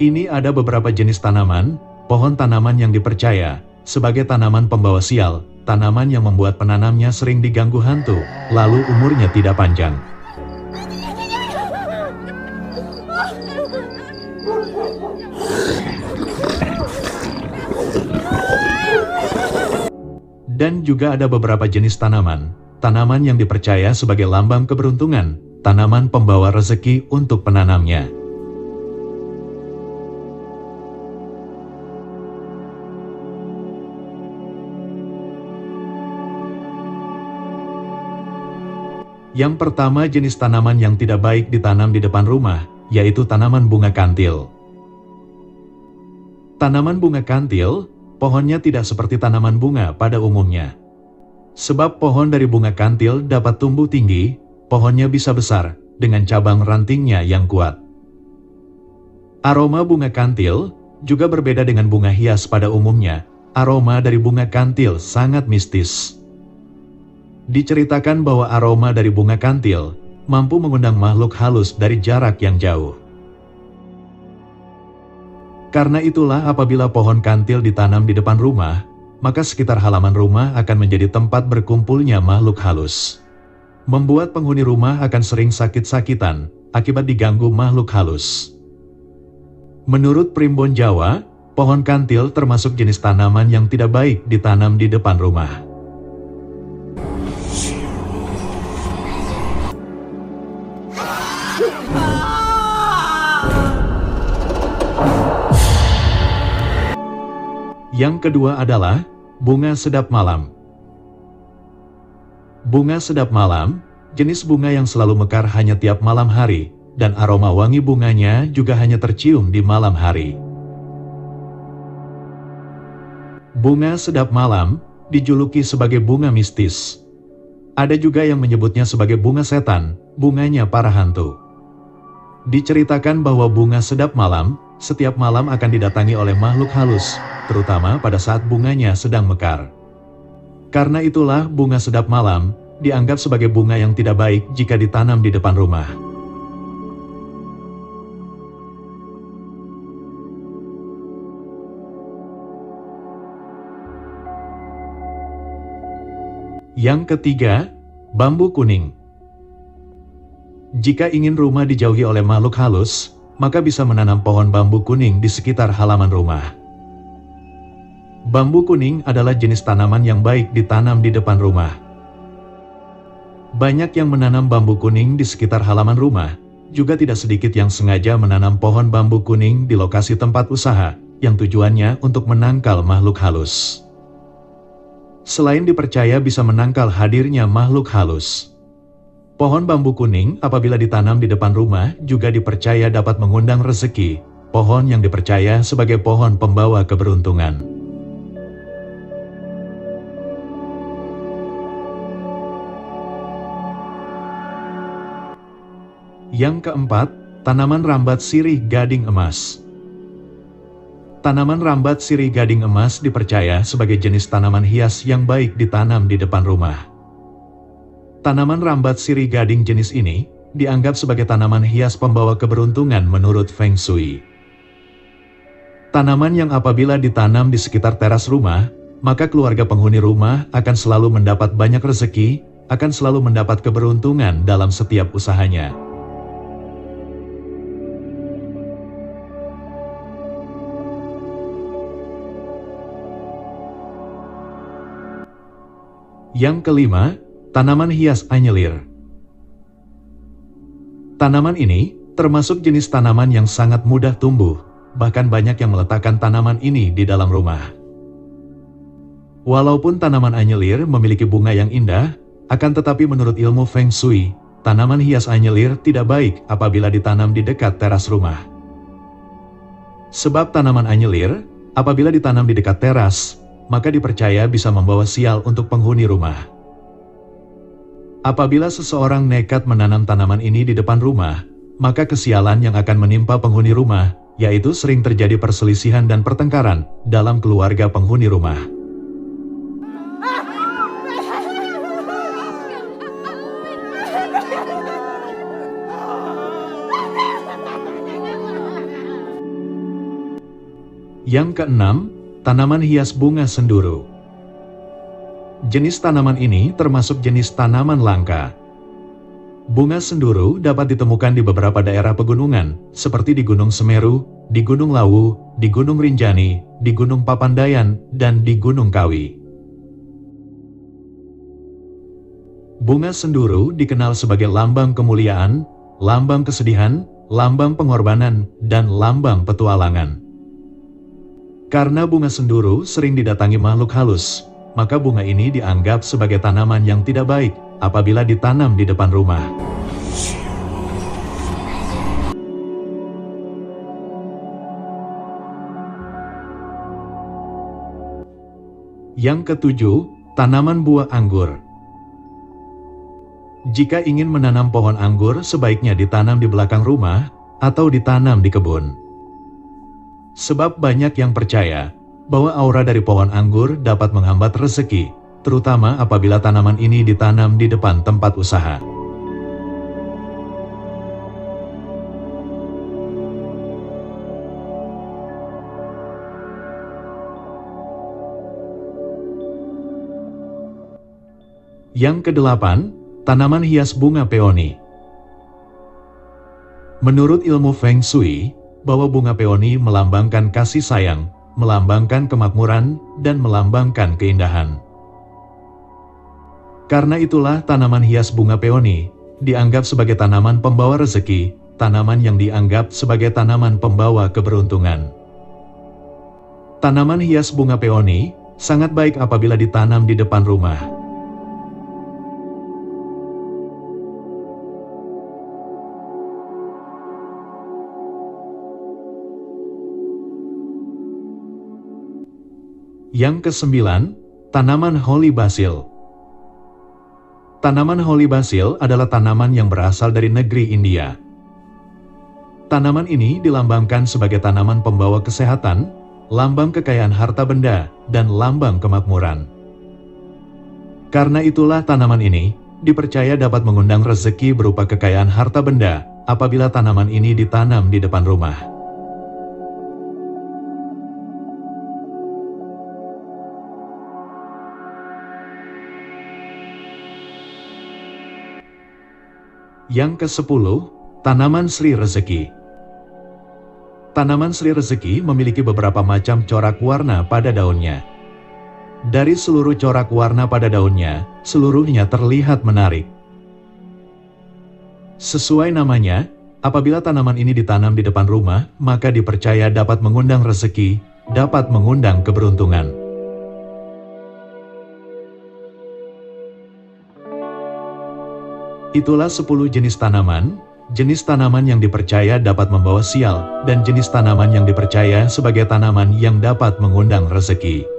Ini ada beberapa jenis tanaman, pohon tanaman yang dipercaya sebagai tanaman pembawa sial, tanaman yang membuat penanamnya sering diganggu hantu, lalu umurnya tidak panjang. Dan juga ada beberapa jenis tanaman, tanaman yang dipercaya sebagai lambang keberuntungan, tanaman pembawa rezeki untuk penanamnya. Yang pertama jenis tanaman yang tidak baik ditanam di depan rumah, yaitu tanaman bunga kantil. Tanaman bunga kantil, pohonnya tidak seperti tanaman bunga pada umumnya. Sebab pohon dari bunga kantil dapat tumbuh tinggi, pohonnya bisa besar, dengan cabang rantingnya yang kuat. Aroma bunga kantil juga berbeda dengan bunga hias pada umumnya. Aroma dari bunga kantil sangat mistis. Diceritakan bahwa aroma dari bunga kantil mampu mengundang makhluk halus dari jarak yang jauh. Karena itulah apabila pohon kantil ditanam di depan rumah, maka sekitar halaman rumah akan menjadi tempat berkumpulnya makhluk halus. Membuat penghuni rumah akan sering sakit-sakitan akibat diganggu makhluk halus. Menurut Primbon Jawa, pohon kantil termasuk jenis tanaman yang tidak baik ditanam di depan rumah. Yang kedua adalah bunga sedap malam. Bunga sedap malam, jenis bunga yang selalu mekar hanya tiap malam hari, dan aroma wangi bunganya juga hanya tercium di malam hari. Bunga sedap malam dijuluki sebagai bunga mistis. Ada juga yang menyebutnya sebagai bunga setan, bunganya para hantu. Diceritakan bahwa bunga sedap malam setiap malam akan didatangi oleh makhluk halus, terutama pada saat bunganya sedang mekar. Karena itulah bunga sedap malam dianggap sebagai bunga yang tidak baik jika ditanam di depan rumah. Yang ketiga, bambu kuning. Jika ingin rumah dijauhi oleh makhluk halus, maka bisa menanam pohon bambu kuning di sekitar halaman rumah. Bambu kuning adalah jenis tanaman yang baik ditanam di depan rumah. Banyak yang menanam bambu kuning di sekitar halaman rumah, juga tidak sedikit yang sengaja menanam pohon bambu kuning di lokasi tempat usaha, yang tujuannya untuk menangkal makhluk halus. Selain dipercaya bisa menangkal hadirnya makhluk halus, pohon bambu kuning apabila ditanam di depan rumah juga dipercaya dapat mengundang rezeki, pohon yang dipercaya sebagai pohon pembawa keberuntungan. Yang keempat, tanaman rambat sirih gading emas. Tanaman rambat sirih gading emas dipercaya sebagai jenis tanaman hias yang baik ditanam di depan rumah. Tanaman rambat sirih gading jenis ini dianggap sebagai tanaman hias pembawa keberuntungan menurut Feng Shui. Tanaman yang apabila ditanam di sekitar teras rumah, maka keluarga penghuni rumah akan selalu mendapat banyak rezeki, akan selalu mendapat keberuntungan dalam setiap usahanya. Yang kelima, tanaman hias anyelir. Tanaman ini termasuk jenis tanaman yang sangat mudah tumbuh, bahkan banyak yang meletakkan tanaman ini di dalam rumah. Walaupun tanaman anyelir memiliki bunga yang indah, akan tetapi menurut ilmu Feng Shui, tanaman hias anyelir tidak baik apabila ditanam di dekat teras rumah. Sebab tanaman anyelir, apabila ditanam di dekat teras, maka dipercaya bisa membawa sial untuk penghuni rumah. Apabila seseorang nekat menanam tanaman ini di depan rumah, maka kesialan yang akan menimpa penghuni rumah, yaitu sering terjadi perselisihan dan pertengkaran dalam keluarga penghuni rumah. Yang keenam, tanaman hias bunga senduro. Jenis tanaman ini termasuk jenis tanaman langka. Bunga senduro dapat ditemukan di beberapa daerah pegunungan, seperti di Gunung Semeru, di Gunung Lawu, di Gunung Rinjani, di Gunung Papandayan, dan di Gunung Kawi. Bunga senduro dikenal sebagai lambang kemuliaan, lambang kesedihan, lambang pengorbanan, dan lambang petualangan. Karena bunga senduro sering didatangi makhluk halus, maka bunga ini dianggap sebagai tanaman yang tidak baik apabila ditanam di depan rumah. Yang ketujuh, tanaman buah anggur. Jika ingin menanam pohon anggur, sebaiknya ditanam di belakang rumah atau ditanam di kebun. Sebab banyak yang percaya bahwa aura dari pohon anggur dapat menghambat rezeki, terutama apabila tanaman ini ditanam di depan tempat usaha. Yang kedelapan, tanaman hias bunga peoni. Menurut ilmu Feng Shui, bahwa bunga peoni melambangkan kasih sayang, melambangkan kemakmuran, dan melambangkan keindahan. Karena itulah tanaman hias bunga peoni dianggap sebagai tanaman pembawa rezeki, tanaman yang dianggap sebagai tanaman pembawa keberuntungan. Tanaman hias bunga peoni sangat baik apabila ditanam di depan rumah. Yang kesembilan, tanaman Holy Basil. Tanaman Holy Basil adalah tanaman yang berasal dari negeri India. Tanaman ini dilambangkan sebagai tanaman pembawa kesehatan, lambang kekayaan harta benda, dan lambang kemakmuran. Karena itulah tanaman ini dipercaya dapat mengundang rezeki berupa kekayaan harta benda apabila tanaman ini ditanam di depan rumah. Yang ke-10, tanaman Sri Rezeki. Tanaman Sri Rezeki memiliki beberapa macam corak warna pada daunnya. Dari seluruh corak warna pada daunnya, seluruhnya terlihat menarik. Sesuai namanya, apabila tanaman ini ditanam di depan rumah, maka dipercaya dapat mengundang rezeki, dapat mengundang keberuntungan. Itulah 10 jenis tanaman yang dipercaya dapat membawa sial, dan jenis tanaman yang dipercaya sebagai tanaman yang dapat mengundang rezeki.